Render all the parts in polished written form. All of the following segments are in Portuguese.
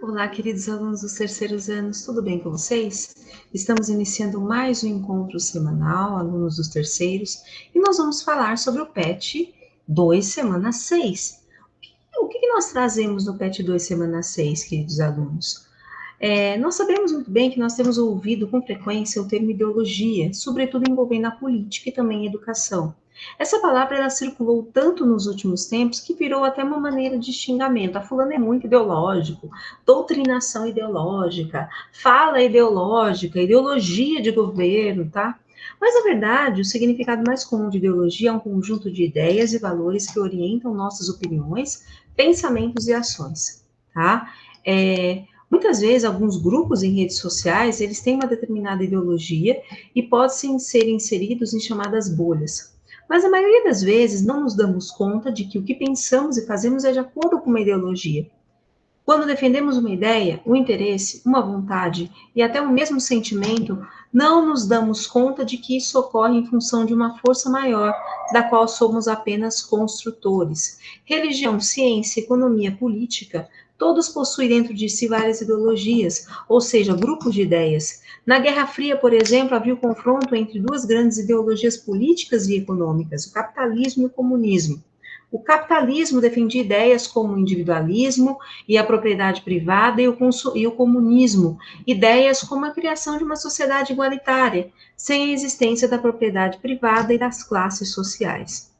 Olá, queridos alunos dos terceiros anos, tudo bem com vocês? Estamos iniciando mais um encontro semanal, alunos dos terceiros, e nós vamos falar sobre o PET 2, semana 6. O que nós trazemos no PET 2, semana 6, queridos alunos? Nós sabemos muito bem que nós temos ouvido com frequência o termo ideologia, sobretudo envolvendo a política e também a educação. Essa palavra ela circulou tanto nos últimos tempos que virou até uma maneira de xingamento. A fulano é muito ideológico, doutrinação ideológica, fala ideológica, ideologia de governo, tá? Mas, na verdade, o significado mais comum de ideologia é um conjunto de ideias e valores que orientam nossas opiniões, pensamentos e ações, tá? Muitas vezes, alguns grupos em redes sociais, eles têm uma determinada ideologia e podem ser inseridos em chamadas bolhas. Mas a maioria das vezes não nos damos conta de que o que pensamos e fazemos é de acordo com uma ideologia. Quando defendemos uma ideia, um interesse, uma vontade e até o mesmo sentimento, não nos damos conta de que isso ocorre em função de uma força maior, da qual somos apenas construtores. Religião, ciência, economia, política, todos possuem dentro de si várias ideologias, ou seja, grupos de ideias. Na Guerra Fria, por exemplo, havia o confronto entre duas grandes ideologias políticas e econômicas, o capitalismo e o comunismo. O capitalismo defendia ideias como o individualismo e a propriedade privada e o comunismo, ideias como a criação de uma sociedade igualitária, sem a existência da propriedade privada e das classes sociais.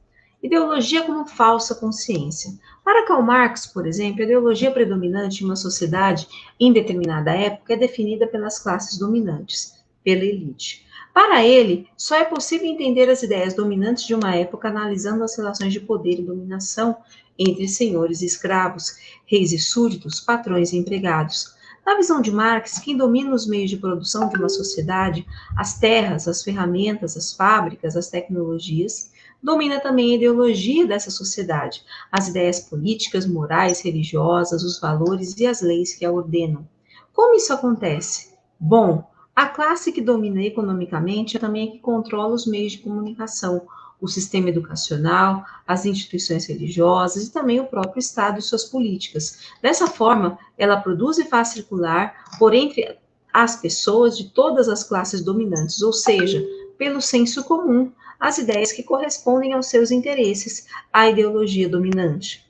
Ideologia como falsa consciência. Para Karl Marx, por exemplo, a ideologia predominante em uma sociedade em determinada época é definida pelas classes dominantes, pela elite. Para ele, só é possível entender as ideias dominantes de uma época analisando as relações de poder e dominação entre senhores e escravos, reis e súditos, patrões e empregados. Na visão de Marx, quem domina os meios de produção de uma sociedade, as terras, as ferramentas, as fábricas, as tecnologias, domina também a ideologia dessa sociedade, as ideias políticas, morais, religiosas, os valores e as leis que a ordenam. Como isso acontece? Bom, a classe que domina economicamente é também a que controla os meios de comunicação, o sistema educacional, as instituições religiosas e também o próprio Estado e suas políticas. Dessa forma, ela produz e faz circular por entre as pessoas de todas as classes dominantes, ou seja, pelo senso comum, as ideias que correspondem aos seus interesses, à ideologia dominante.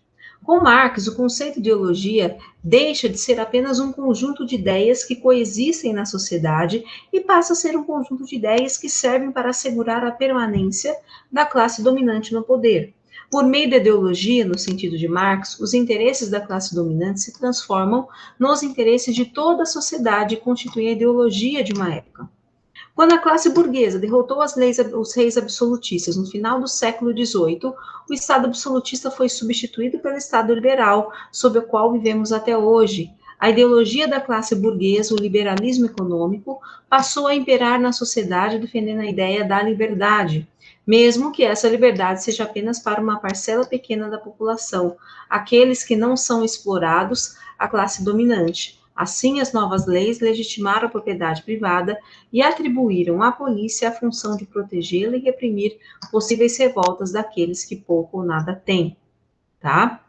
Com Marx, o conceito de ideologia deixa de ser apenas um conjunto de ideias que coexistem na sociedade e passa a ser um conjunto de ideias que servem para assegurar a permanência da classe dominante no poder. Por meio da ideologia, no sentido de Marx, os interesses da classe dominante se transformam nos interesses de toda a sociedade e constituem a ideologia de uma época. Quando a classe burguesa derrotou os reis absolutistas no final do século XVIII, o Estado absolutista foi substituído pelo Estado liberal, sob o qual vivemos até hoje. A ideologia da classe burguesa, o liberalismo econômico, passou a imperar na sociedade defendendo a ideia da liberdade, mesmo que essa liberdade seja apenas para uma parcela pequena da população, aqueles que não são explorados, a classe dominante. Assim, as novas leis legitimaram a propriedade privada e atribuíram à polícia a função de protegê-la e reprimir possíveis revoltas daqueles que pouco ou nada têm, tá?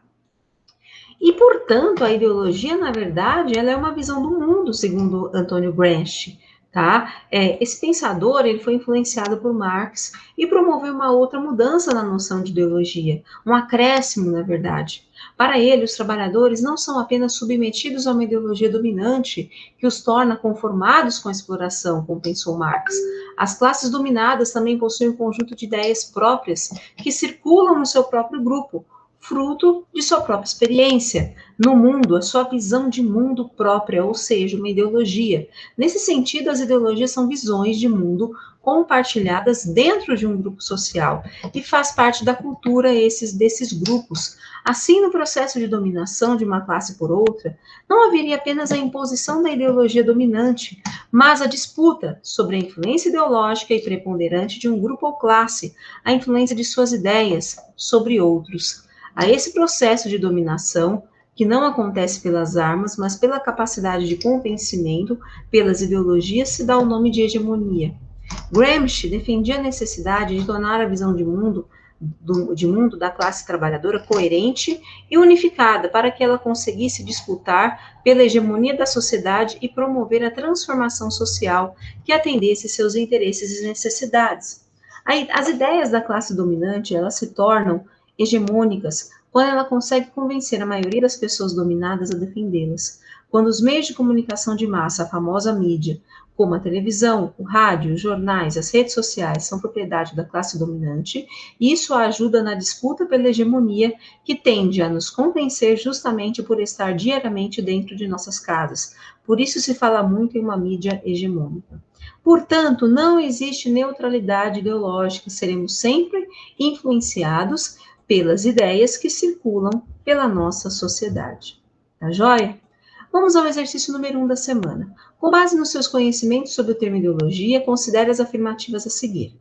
E, portanto, a ideologia, na verdade, ela é uma visão do mundo, segundo Antônio Gramsci, tá? Esse pensador, ele foi influenciado por Marx e promoveu uma outra mudança na noção de ideologia, um acréscimo, na verdade. Para ele, os trabalhadores não são apenas submetidos a uma ideologia dominante que os torna conformados com a exploração, como pensou Marx. As classes dominadas também possuem um conjunto de ideias próprias que circulam no seu próprio grupo, fruto de sua própria experiência no mundo, a sua visão de mundo própria, ou seja, uma ideologia. Nesse sentido, as ideologias são visões de mundo compartilhadas dentro de um grupo social e faz parte da cultura desses grupos. Assim, no processo de dominação de uma classe por outra, não haveria apenas a imposição da ideologia dominante, mas a disputa sobre a influência ideológica e preponderante de um grupo ou classe, a influência de suas ideias sobre outros. A esse processo de dominação, que não acontece pelas armas, mas pela capacidade de convencimento, pelas ideologias, se dá o nome de hegemonia. Gramsci defendia a necessidade de tornar a visão de mundo de mundo da classe trabalhadora coerente e unificada, para que ela conseguisse disputar pela hegemonia da sociedade e promover a transformação social que atendesse seus interesses e necessidades. As ideias da classe dominante, elas se tornam hegemônicas quando ela consegue convencer a maioria das pessoas dominadas a defendê-las. Quando os meios de comunicação de massa, a famosa mídia, como a televisão, o rádio, os jornais, as redes sociais, são propriedade da classe dominante, isso a ajuda na disputa pela hegemonia que tende a nos convencer justamente por estar diariamente dentro de nossas casas. Por isso se fala muito em uma mídia hegemônica. Portanto, não existe neutralidade ideológica, seremos sempre influenciados pelas ideias que circulam pela nossa sociedade. Tá joia? Vamos ao exercício número 1 da semana. Com base nos seus conhecimentos sobre o termo ideologia, considere as afirmativas a seguir.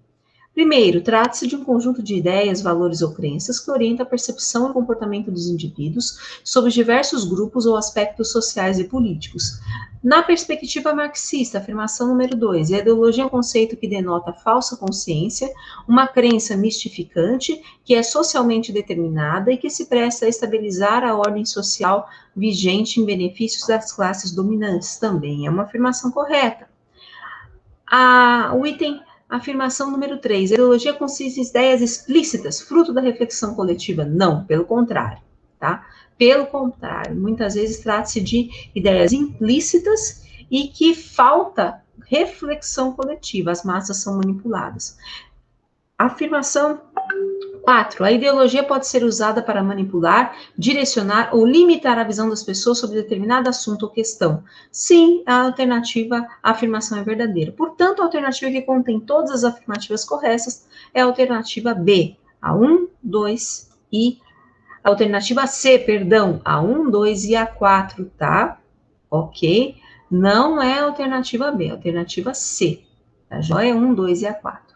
Primeiro, trata-se de um conjunto de ideias, valores ou crenças que orienta a percepção e comportamento dos indivíduos sobre diversos grupos ou aspectos sociais e políticos. Na perspectiva marxista, afirmação número 2, a ideologia é um conceito que denota falsa consciência, uma crença mistificante que é socialmente determinada e que se presta a estabilizar a ordem social vigente em benefício das classes dominantes. Também é uma afirmação correta. O item afirmação número 3, a ideologia consiste em ideias explícitas, fruto da reflexão coletiva? Não, pelo contrário, tá? Pelo contrário, muitas vezes trata-se de ideias implícitas e que falta reflexão coletiva, as massas são manipuladas. Afirmação 4. A ideologia pode ser usada para manipular, direcionar ou limitar a visão das pessoas sobre determinado assunto ou questão. Sim, a alternativa à afirmação é verdadeira. Portanto, a alternativa que contém todas as afirmativas corretas é a alternativa B, a 1, 2 e a alternativa C, perdão, a 1, 2 e a 4, tá? Ok? Não é a alternativa B, é a alternativa C. Tá joia? 1, 2 e a 4.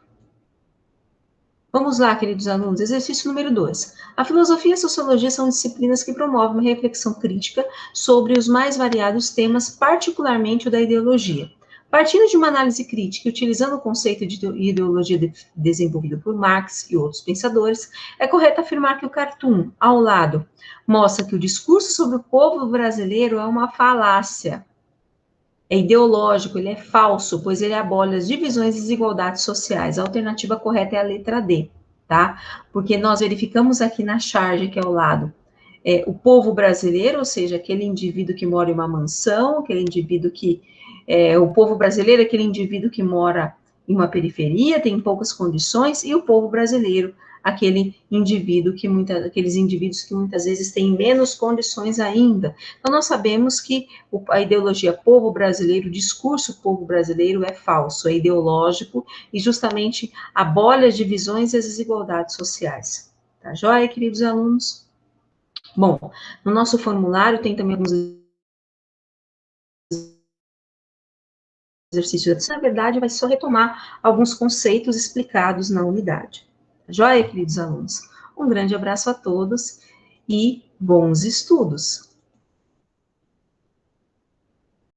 Vamos lá, queridos alunos, exercício número 2. A filosofia e a sociologia são disciplinas que promovem uma reflexão crítica sobre os mais variados temas, particularmente o da ideologia. Partindo de uma análise crítica e utilizando o conceito de ideologia desenvolvido por Marx e outros pensadores, é correto afirmar que o cartoon, ao lado, mostra que o discurso sobre o povo brasileiro é uma falácia. É ideológico, ele é falso, pois ele abole as divisões e desigualdades sociais. A alternativa correta é a letra D, tá? Porque nós verificamos aqui na charge, que é ao lado, o povo brasileiro, ou seja, aquele indivíduo que mora em uma mansão, aquele indivíduo que... o povo brasileiro é aquele indivíduo que mora em uma periferia, tem poucas condições, e o povo brasileiro, aquele indivíduo aqueles indivíduos que muitas vezes têm menos condições ainda. Então, nós sabemos que a ideologia povo brasileiro, o discurso povo brasileiro é falso, é ideológico e justamente abole as divisões e as desigualdades sociais. Tá joia, queridos alunos? Bom, no nosso formulário tem também alguns exercícios. Na verdade, vai só retomar alguns conceitos explicados na unidade. Joia, queridos alunos? Um grande abraço a todos e bons estudos!